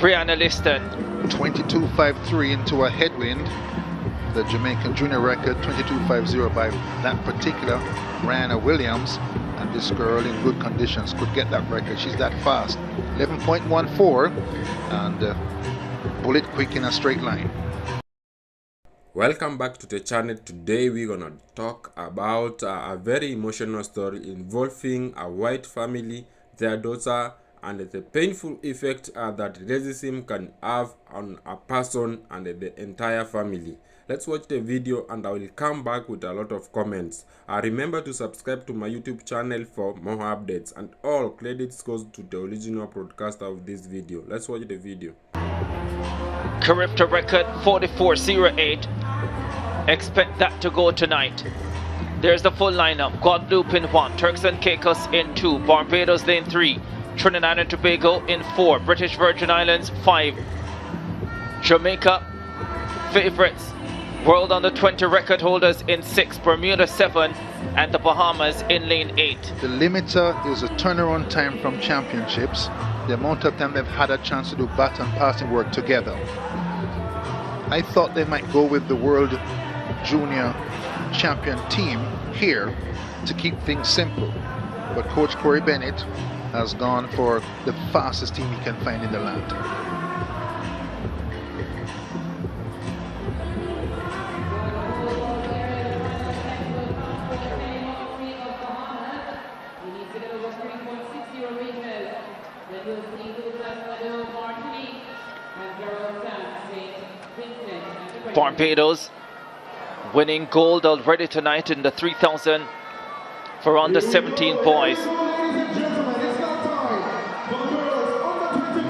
Brianna Liston. 22.53 into a headwind. The Jamaican junior record 22.50 by that particular Brianna Williams, and this girl in good conditions could get that record. She's that fast. 11.14 and bullet quick in a straight line. Welcome back to the channel. Today we're gonna talk about a very emotional story involving a white family, their daughter, and the painful effect that racism can have on a person and the entire family. Let's watch the video and I will come back with a lot of comments. Remember to subscribe to my YouTube channel for more updates, and all credits goes to the original broadcaster of this video. Let's watch the video. CARIFTA record 44.08. Expect that to go tonight. There's the full lineup. Guadeloupe in 1, Turks and Caicos in 2, Barbados in 3, Trinidad and Tobago in 4, British Virgin Islands 5, Jamaica favorites, World Under 20 record holders in 6, Bermuda 7, and the Bahamas in lane 8. The limiter is a turnaround time from championships, the amount of time they've had a chance to do baton passing work together. I thought they might go with the World Junior Champion team here to keep things simple, but Coach Corey Bennett has gone for the fastest team he can find in the land. Barbados winning gold already tonight in the 3,000 for under 17 boys.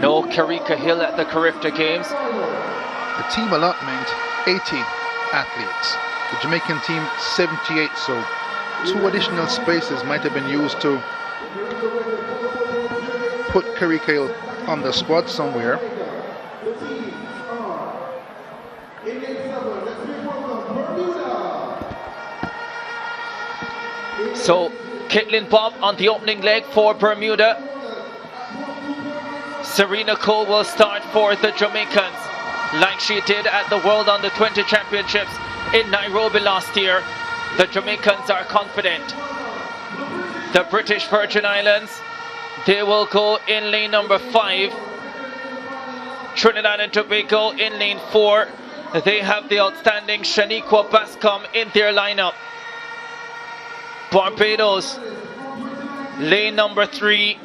No Karika Hill at the CARIFTA Games. The team allotment, 80 athletes. The Jamaican team, 78, so 2 additional spaces might have been used to put Karika Hill on the squad somewhere. So Caitlin Bob on the opening leg for Bermuda. Serena Cole will start for the Jamaicans like she did at the World Under 20 Championships in Nairobi last year. The Jamaicans are confident. The British Virgin Islands, they will go in lane number 5. Trinidad and Tobago in lane 4. They have the outstanding Shaniqua Bascom in their lineup. Barbados, lane number 3,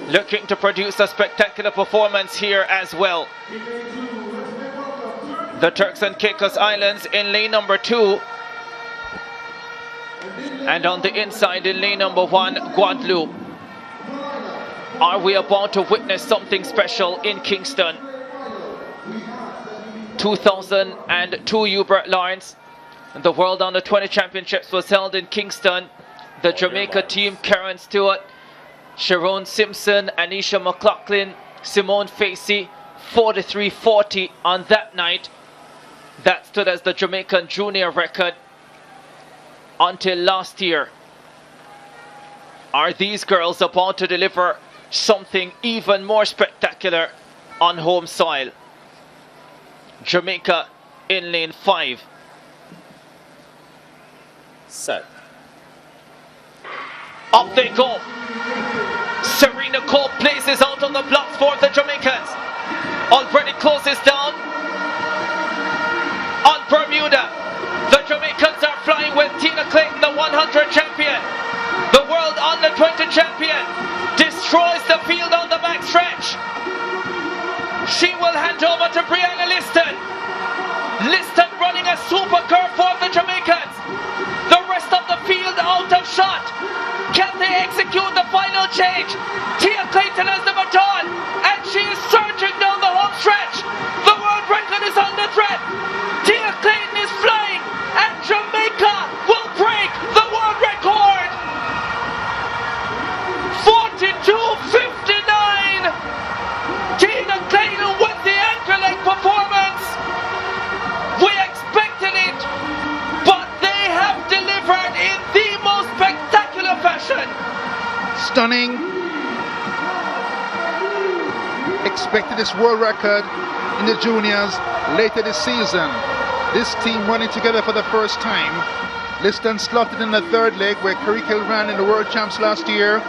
looking to produce a spectacular performance here as well. The Turks and Caicos Islands in lane number 2. And on the inside in lane number 1, Guadeloupe. Are we about to witness something special in Kingston? 2002 Hubert Lawrence. The World Under 20 Championships was held in Kingston. The Jamaica team, Karen Stewart, Sharon Simpson, Anisha McLaughlin, Simone Facey, 43.40 on that night. That stood as the Jamaican junior record until last year. Are these girls about to deliver something even more spectacular on home soil? Jamaica in lane 5. Set. Up they go. Serena Cole places out on the blocks for the Jamaicans. Already closes down on Bermuda. The Jamaicans are flying with Tina Clayton, the 100 champion. The World Under 20 champion destroys the field on the backstretch. She will hand over to Brianna Liston. Liston running a super curve for the Jamaicans. The rest of the field out of shot. Can they execute the final change? Tia Clayton has the baton and she is surging down the home stretch. The world record is under threat. Tia Clayton is flying and Jamaica will break the world record. 42.59. Tina Clayton with the anchor leg performance. We expected it, but they have delivered in the most spectacular fashion. Stunning. expected this world record in the juniors later this season. This team running together for the first time. Liston slotted in the third leg where CARIFTA ran in the world champs last year.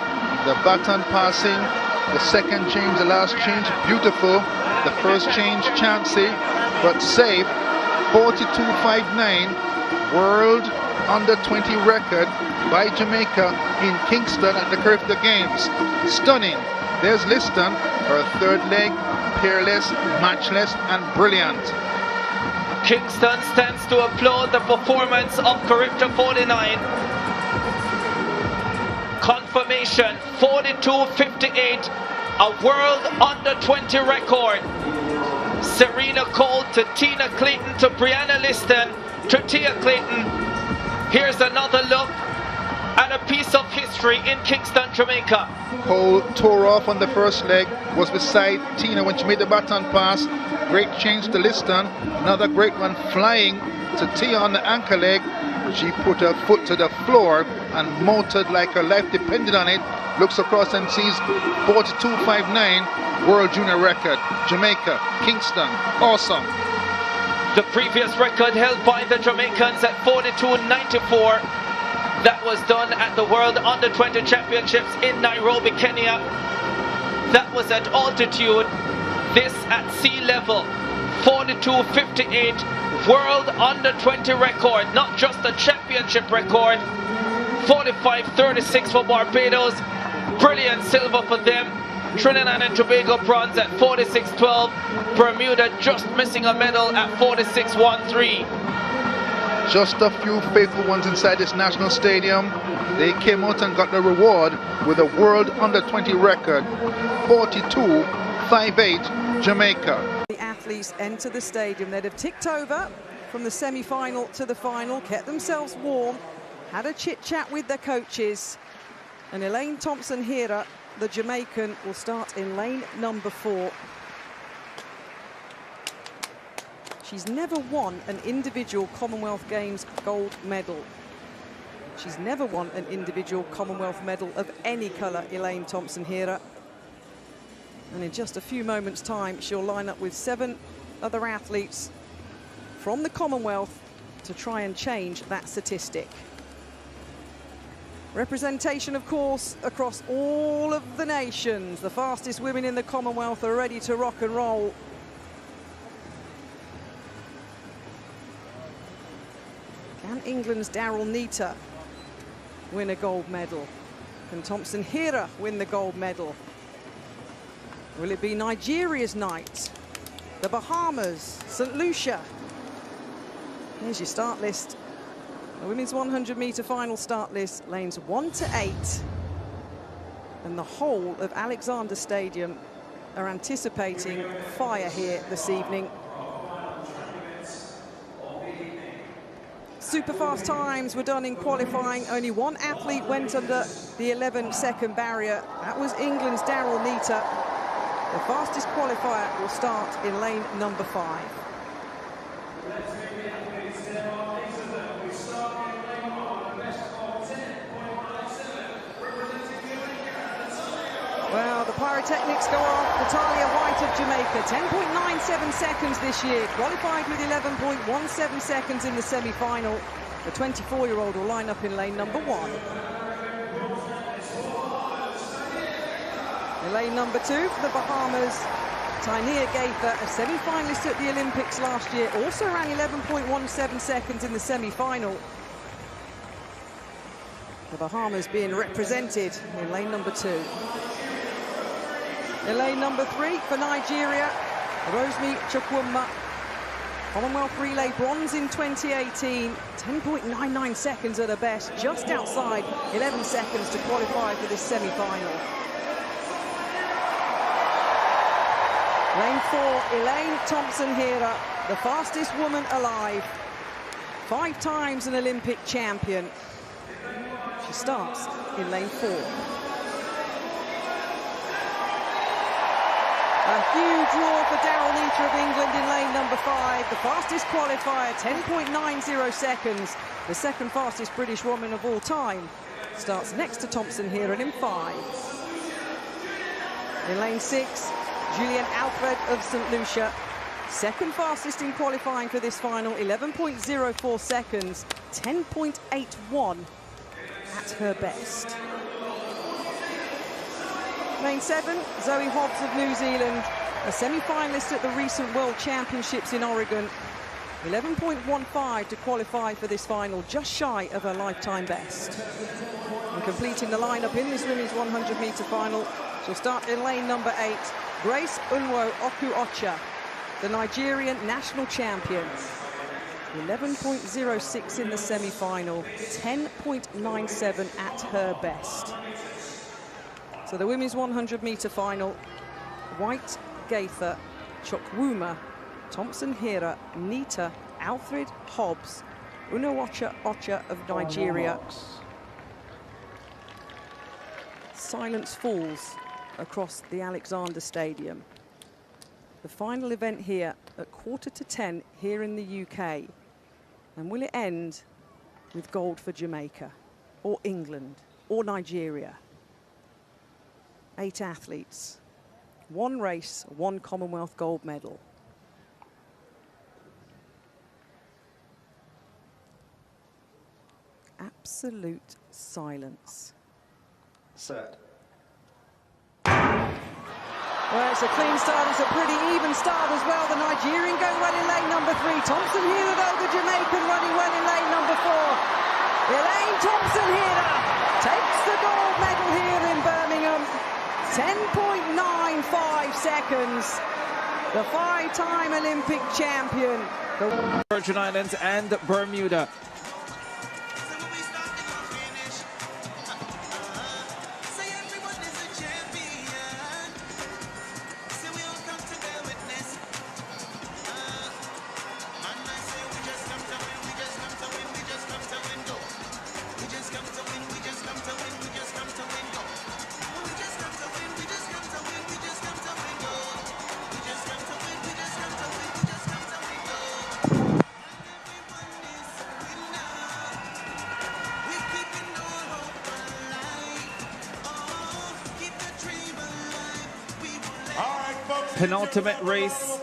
The baton passing, the second change, the last change, beautiful. The first change, chancy, but safe. 42.59, world under 20 record by Jamaica in Kingston at the CARIFTA Games. Stunning. There's Liston, her third leg, peerless, matchless, and brilliant. Kingston stands to applaud the performance of CARIFTA 49. Confirmation 42.58, a world under 20 record. Serena Cole to Tina Clayton to Brianna Liston to Tia Clayton. Here's another look at a piece of history in Kingston, Jamaica. Cole tore off on the first leg, was beside Tina when she made the baton pass. Great change to Liston. Another great one flying to Tia on the anchor leg. She put her foot to the floor and motored like her life depended on it. Looks across and sees 42.59 world junior record. Jamaica, Kingston, awesome. The previous record held by the Jamaicans at 42.94. That was done at the World Under 20 Championships in Nairobi, Kenya. That was at altitude. This at sea level. 42.58 World Under 20 record, not just a championship record. 45.36 for Barbados. Brilliant silver for them. Trinidad and Tobago bronze at 46.12. Bermuda just missing a medal at 46.13. Just a few faithful ones inside this national stadium. They came out and got the reward with a world under 20 record. 42.58 Jamaica. The athletes enter the stadium. They'd have ticked over from the semi-final to the final, kept themselves warm, had a chit-chat with their coaches. And Elaine Thompson-Hira, the Jamaican, will start in lane number 4. She's never won an individual Commonwealth Games gold medal. She's never won an individual Commonwealth medal of any colour, Elaine Thompson-Hira. And in just a few moments' time, she'll line up with 7 other athletes from the Commonwealth to try and change that statistic. Representation, of course, across all of the nations. The fastest women in the Commonwealth are ready to rock and roll. Can England's Daryl Neater win a gold medal? Can Thompson-Hira win the gold medal? Will it be Nigeria's night? The Bahamas, St. Lucia. Here's your start list. The women's 100-metre final start list, lanes 1 to 8. And the whole of Alexander Stadium are anticipating fire here this evening. Super fast times were done in qualifying. Only one athlete went under the 11-second barrier. That was England's Daryl Neater. The fastest qualifier will start in lane number 5. Well, the pyrotechnics go off. Natalia White of Jamaica, 10.97 seconds this year, qualified with 11.17 seconds in the semi-final. The 24-year-old will line up in lane number 1. In lane number 2 for the Bahamas, Tynia Gaither, a semi-finalist at the Olympics last year, also ran 11.17 seconds in the semi-final. The Bahamas being represented in lane number 2. In lane number 3 for Nigeria, Rosemi Chukwuma, Commonwealth Relay bronze in 2018, 10.99 seconds at her best, just outside 11 seconds to qualify for this semi-final. Lane 4, Elaine Thompson-Hira, the fastest woman alive, 5 times an Olympic champion. She starts in lane 4. A huge roar for Daryl Neater of England in lane number 5. The fastest qualifier, 10.90 seconds. The second fastest British woman of all time. Starts next to Thompson-Hira in 5. In lane 6, Julian Alfred of St. Lucia. Second fastest in qualifying for this final, 11.04 seconds, 10.81 at her best. Main 7, Zoe Hobbs of New Zealand, a semi-finalist at the recent World Championships in Oregon. 11.15 to qualify for this final, just shy of her lifetime best. And completing the lineup in this women's 100-meter final, she'll start in lane number 8, Grace Unwo Oku-Ocha, the Nigerian national champion. 11.06 in the semi-final, 10.97 at her best. So the women's 100-meter final, White, Gaither, Chukwuma, Thompson Hira, Nita, Alfred Hobbs, Unawacha Ocha of Nigeria. Silence falls across the Alexander Stadium. The final event here at 9:45 here in the UK. And will it end with gold for Jamaica or England or Nigeria? 8 athletes, 1 race, 1 Commonwealth gold medal. Absolute silence. Set. Well, it's a clean start, it's a pretty even start as well. The Nigerian going well in lane number 3. Thompson Hira, though, the Jamaican running well in lane number 4. Elaine Thompson Hira takes the gold medal here in Birmingham. 10.95 seconds. The 5-time Olympic champion. The Virgin Islands and Bermuda. Penultimate race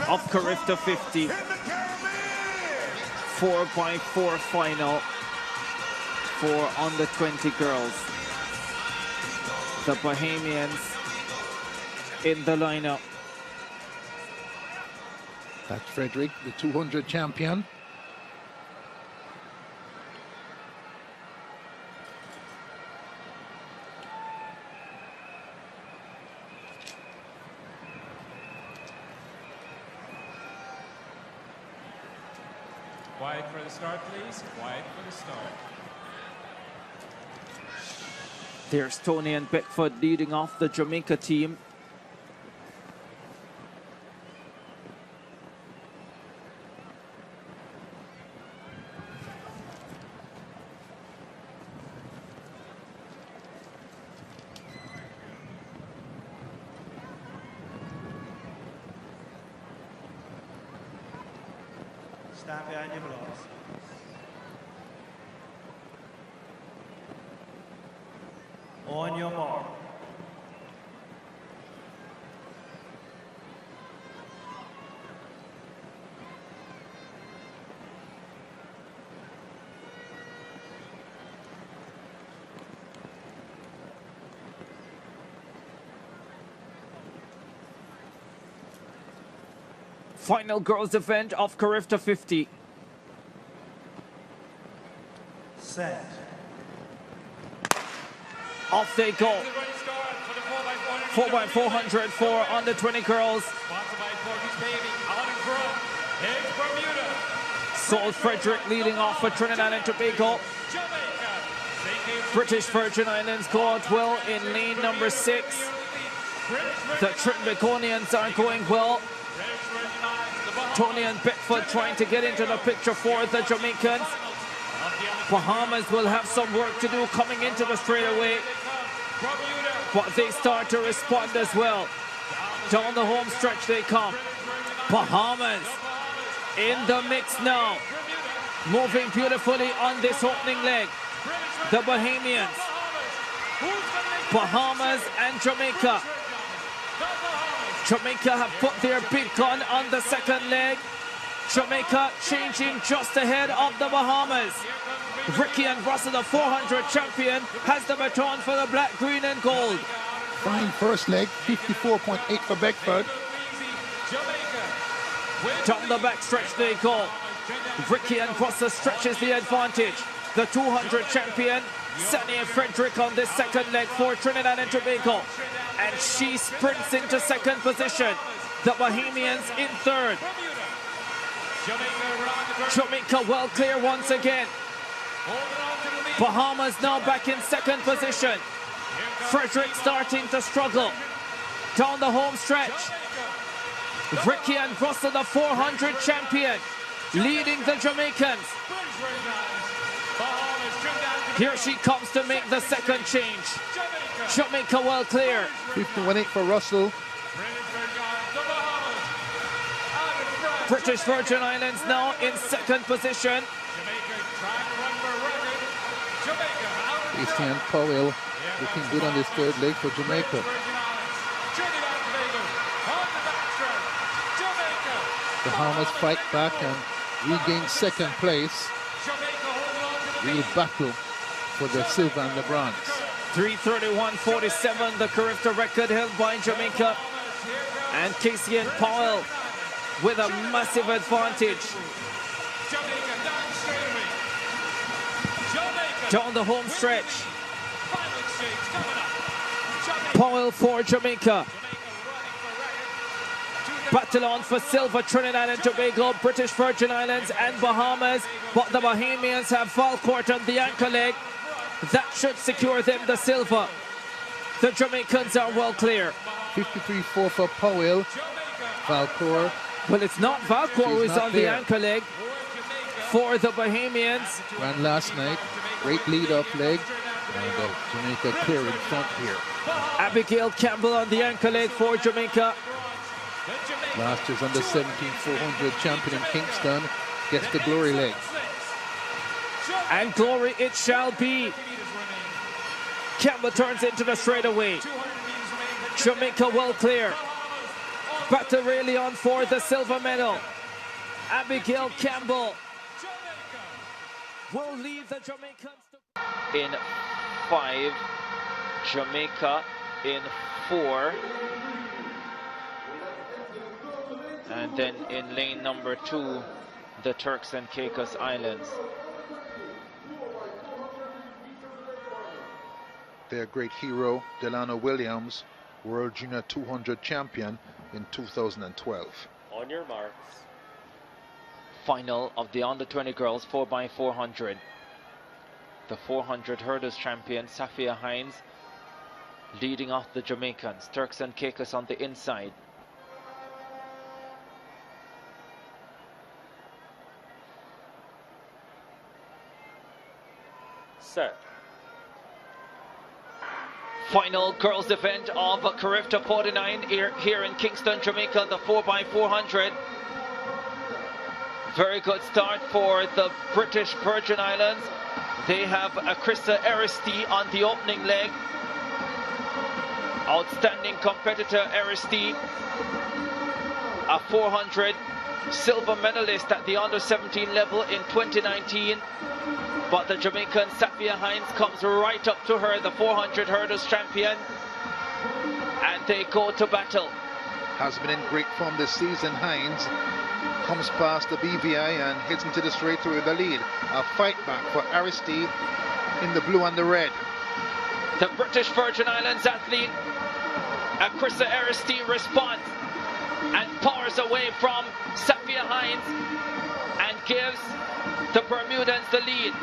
of CARIFTA 50. 4x4 final for under 20 girls. The Bahamians in the lineup. That's Frederick, the 200 champion. Quiet for the start, please. Quiet for the start. There's Tony and Beckford leading off the Jamaica team. Stand behind your blocks. On your mark. Final girls event of CARIFTA 50. Set. Off they go. 4x400 for under 20 girls. Saul Frederick leading off for Trinidad and Tobago. British Virgin Islands go out well in lane number 6. The Trinbagonians are going well. Tony and Beckford trying to get into the picture for the Jamaicans. Bahamas will have some work to do coming into the straightaway, but they start to respond as well. Down the home stretch they come. Bahamas in the mix now, moving beautifully on this opening leg. The Bahamians, Bahamas and Jamaica Jamaica have put their big gun on the second leg. Jamaica changing just ahead of the Bahamas. Ricky and Russell, the 400 champion, has the baton for the black, green and gold. Fine first leg, 54.8 for Beckford. Down the back stretch they go. Ricky and Russell stretches the advantage. The 200 champion, Sania Frederick, on this second leg for Trinidad and Tobago. And she sprints into second position. The Bahamians in third. Jamaica well clear once again. Bahamas now back in second position. Frederick starting to struggle. Down the home stretch. Ricky and Russell, the 400 champion, leading the Jamaicans. Here she comes to make the second change. Jamaica well clear. 51.8 for Russell. British Virgin Islands now in second position. Christian Powell looking good on this third leg for Jamaica. The Bahamas fight back and regain second place. Real battle for the silver and the bronze. 3:31.47, the CARIFTA record held by Jamaica. And Casey and Powell with a massive advantage. Down the home stretch. Powell for Jamaica. Battle on for silver, Trinidad and Tobago, British Virgin Islands and Bahamas. But the Bahamians have Valcourt on the anchor leg. That should secure them the silver. The Jamaicans are well clear. 53.4 for Powell. Valcourt. Well, it's not Valcourt who is on the anchor leg for the Bahamians. Ran last night. Great lead-off leg. And Jamaica clear in front here. Abigail Campbell on the anchor leg for Jamaica. Last year's under 17 400 champion in Kingston gets the glory leg. And glory it shall be. Campbell turns into the straightaway. Jamaica well clear. Battle really on for the silver medal. Abigail Campbell will lead the Jamaicans in 5, Jamaica in 4, and then in lane number 2, the Turks and Caicos Islands. Their great hero, Delano Williams, World Junior 200 champion in 2012. On your marks. Final of the under-20 girls 4x400. The 400 hurdles champion, Safia Hines, leading off the Jamaicans. Turks and Caicos on the inside. Set. Final girls event of CARIFTA 49 here in Kingston, Jamaica, the 4x400. Very good start for the British Virgin Islands. They have Krista Aristi on the opening leg. Outstanding competitor Aristi, a 400 silver medalist at the under 17 level in 2019. But the Jamaican Safia Hines comes right up to her, the 400 hurdles champion, and they go to battle. Has been in great form this season. Hines comes past the BVI and hits into the straightaway with the lead. A fight back for Aristi in the blue and the red. The British Virgin Islands athlete, Krista Aristi, responds and powers away from Safia Hines and gives the Bermudans the lead.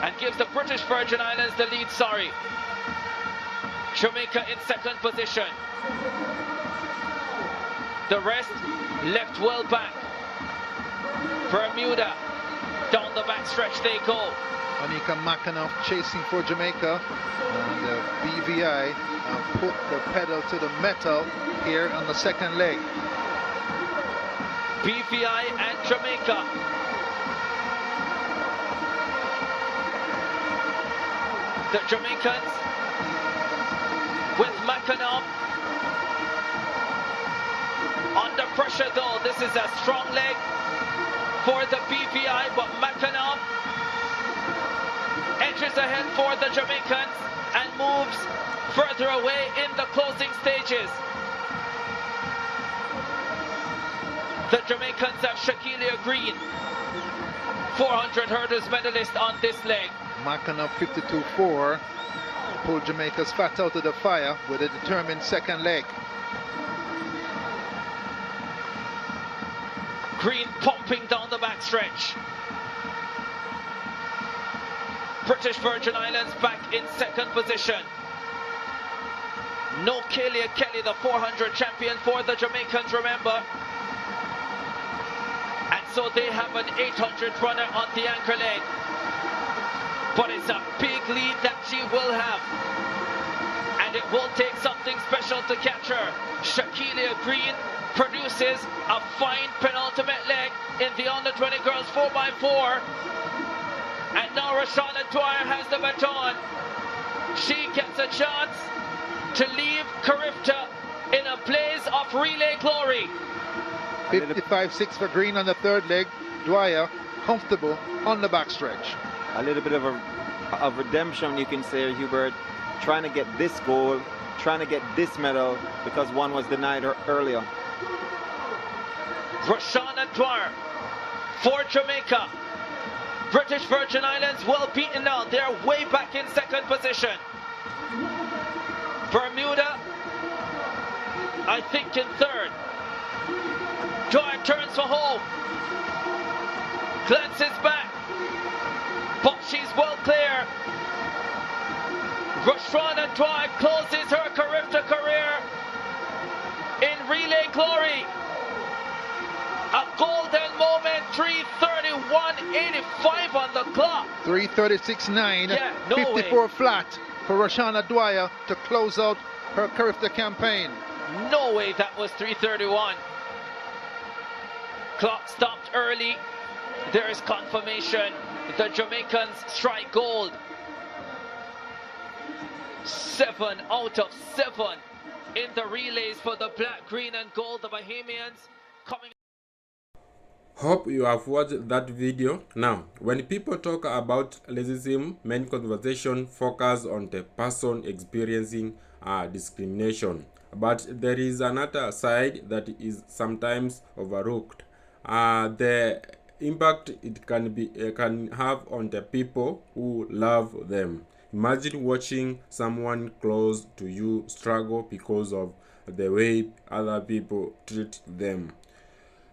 And gives the British Virgin Islands the lead, sorry. Jamaica in second position. The rest left well back. Bermuda, down the back stretch they go. Anika Makanoff chasing for Jamaica, and the BVI put the pedal to the metal here on the second leg. BVI and Jamaica. The Jamaicans with Makanoff under pressure though. This is a strong leg for the BVI, but Mackinac edges ahead for the Jamaicans and moves further away in the closing stages. The Jamaicans have Shaquilia Green, 400 hurdles medalist on this leg. Mackinac 52-4 pulled Jamaica's fat out of the fire with a determined second leg. Green pumping down the backstretch. British Virgin Islands back in second position. No Kelia Kelly, the 400 champion for the Jamaicans, remember. And so they have an 800 runner on the anchor leg. But it's a big lead that she will have. And it will take something special to catch her. Shaquilia Green produces a fine penultimate leg in the under-20 girls 4x4. And now Roshana Dwyer has the baton. She gets a chance to leave CARIFTA in a blaze of relay glory. 55-6 for Green on the third leg. Dwyer comfortable on the backstretch. A little bit of redemption, you can say, Hubert, trying to get this goal, trying to get this medal, because one was denied her earlier. Roshana Dwyer for Jamaica. British Virgin Islands well beaten now. They're way back in second position. Bermuda, I think, in third. Dwyer turns for home. Glances back. But she's well clear. Roshana Dwyer closes her CARIFTA career in relay glory. A golden moment, 3:31.85 on the clock. 3:36.9, Yeah, no 54 way. flat for Roshana Dwyer to close out her CARIFTA campaign. No way that was 3:31. Clock stopped early. There is confirmation. The Jamaicans strike gold. 7 out of 7 in the relays for the black, green and gold. The Bahamians coming. Hope you have watched that video. Now, when people talk about racism, many conversation focus on the person experiencing discrimination. But there is another side that is sometimes overlooked. The impact it can have on the people who love them. Imagine watching someone close to you struggle because of the way other people treat them.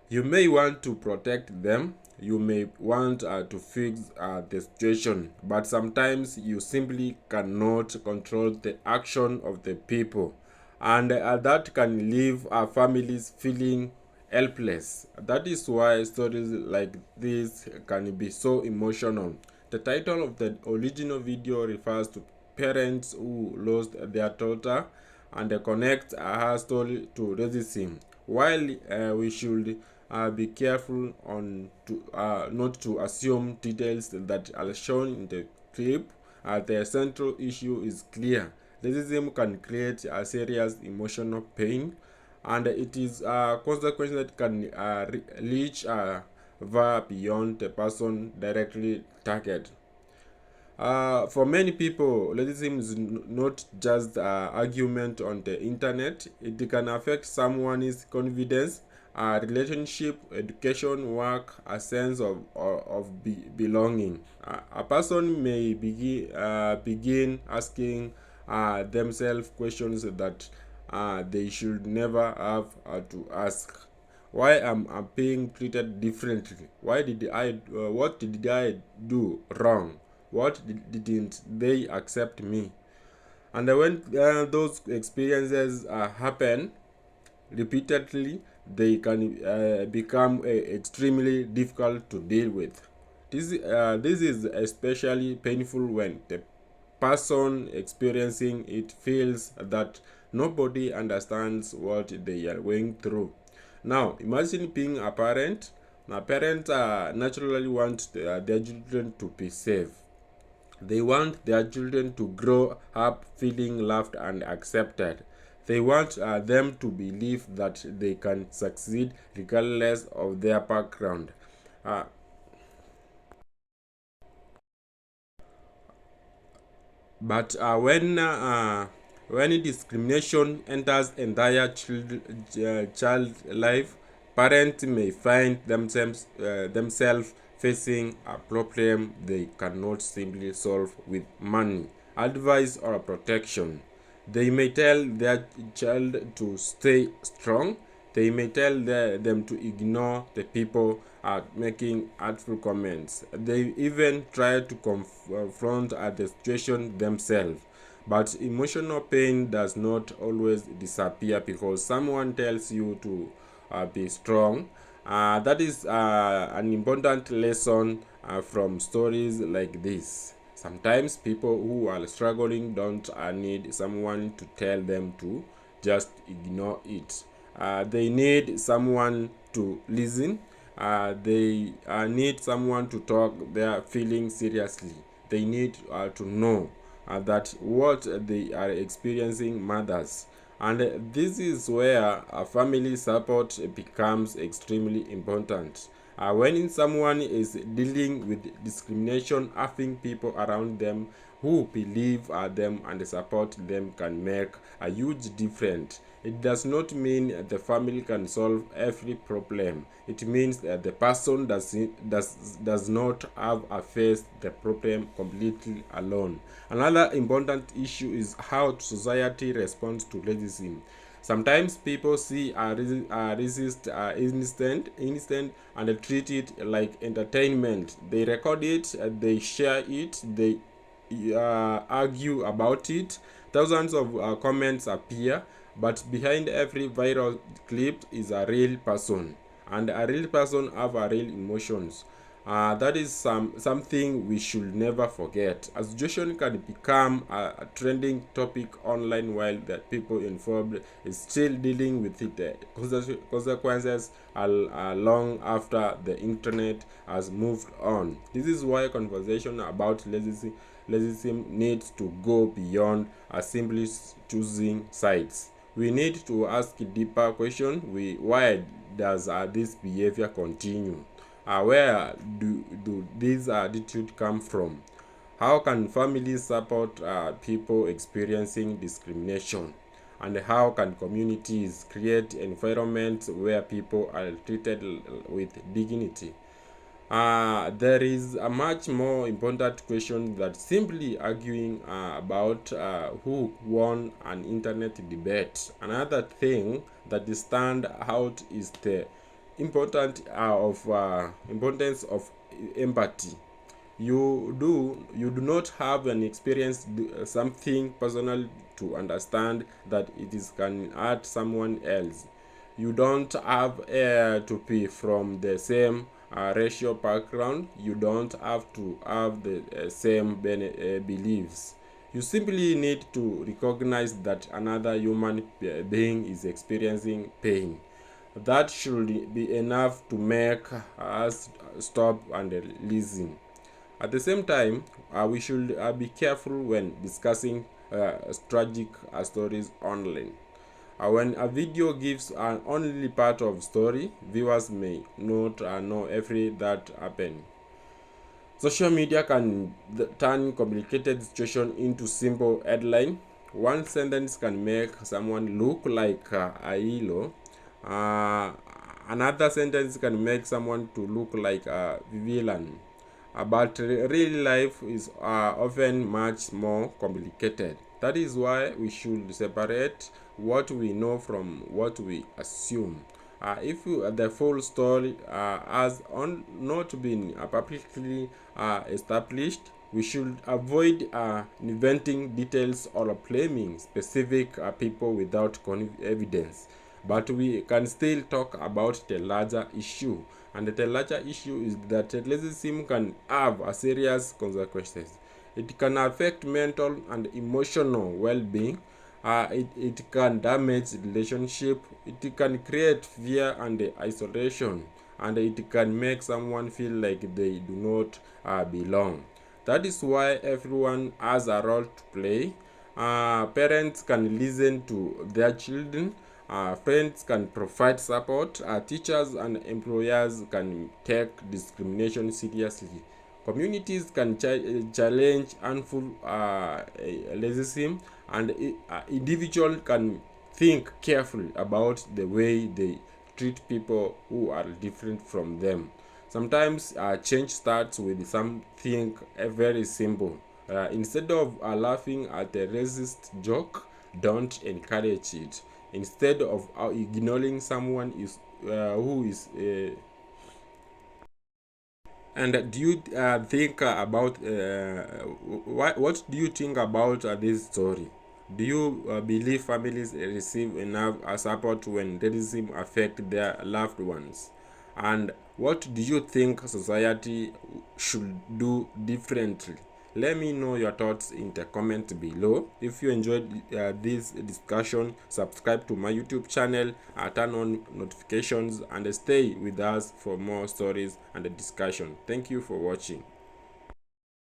You may want to protect them, you may want to fix the situation, but sometimes you simply cannot control the action of the people, and that can leave our families feeling helpless. That is why stories like this can be so emotional. The title of the original video refers to parents who lost their daughter and connect her story to racism. While we should be careful not to assume details that are shown in the clip, the central issue is clear. Racism can create a serious emotional pain, and it is a consequence that can reach far beyond the person directly targeted. For many people, racism is not just an argument on the internet. It can affect someone's confidence, relationship, education, work, a sense of belonging. A person may begin asking themselves questions that they should never have to ask. Why am I being treated differently? What did I do wrong? What didn't they accept me? And when those experiences happen repeatedly, they can become extremely difficult to deal with. This is especially painful when the person experiencing it feels that nobody understands what they are going through. Now, imagine being a parent. Now, parents naturally want their children to be safe. They want their children to grow up feeling loved and accepted. They want them to believe that they can succeed regardless of their background. But when discrimination enters entire child life, parents may find themselves facing a problem they cannot simply solve with money, advice, or protection. They may tell their child to stay strong. They may tell them to ignore the people making artful comments. They even try to confront the situation themselves. But emotional pain does not always disappear because someone tells you to be strong. That is an important lesson from stories like this. Sometimes people who are struggling don't need someone to tell them to just ignore it. They need someone to listen. They need someone to talk their feelings seriously. They need to know that what they are experiencing matters. And this is where family support becomes extremely important. When someone is dealing with discrimination, having people around them who believe them and support them can make a huge difference. It does not mean the family can solve every problem. It means that the person does not have to face the problem completely alone. Another important issue is how society responds to racism. Sometimes people see a racist instant and treat it like entertainment. They record it, they share it, they argue about it. Thousands of comments appear, but behind every viral clip is a real person, and a real person have a real emotions. That is something we should never forget. A situation can become a trending topic online while the people involved is still dealing with it. Consequences are long after the internet has moved on. This is why conversation about racism needs to go beyond simply choosing sides. We need to ask a deeper question. Why does this behavior continue? Where do these attitudes come from? How can families support people experiencing discrimination? And how can communities create environments where people are treated with dignity? There is a much more important question than simply arguing about who won an internet debate. Another thing that stands out is the importance of empathy. You do not have an experience something personal to understand that it is can hurt someone else. You don't have to be from the same racial background. You don't have to have the same beliefs. You simply need to recognize that another human being is experiencing pain. That should be enough to make us stop and listen. At the same time, we should be careful when discussing tragic stories online. When a video gives an only part of story, viewers may not know everything that happened. Social media can turn complicated situation into simple headline. One sentence can make someone look like a hero. Another sentence can make someone to look like a villain. But real life is often much more complicated. That is why we should separate what we know from what we assume. If the full story has not been publicly established, we should avoid inventing details or blaming specific people without evidence. But we can still talk about the larger issue. And the larger issue is that racism can have a serious consequences. It can affect mental and emotional well-being. It can damage relationship. It can create fear and isolation, and it can make someone feel like they do not belong. That is why everyone has a role to play. Parents can listen to their children. Friends can provide support. Teachers and employers can take discrimination seriously. Communities can challenge harmful racism, and individuals can think carefully about the way they treat people who are different from them. Sometimes change starts with something very simple. Instead of laughing at a racist joke, don't encourage it. Instead of ignoring someone who is and do you think about what do you think about this story? Do you believe families receive enough support when racism affect their loved ones? And what do you think society should do differently? Let me know your thoughts in the comment below. If you enjoyed this discussion, subscribe to my YouTube channel, turn on notifications, and stay with us for more stories and discussion. Thank you for watching.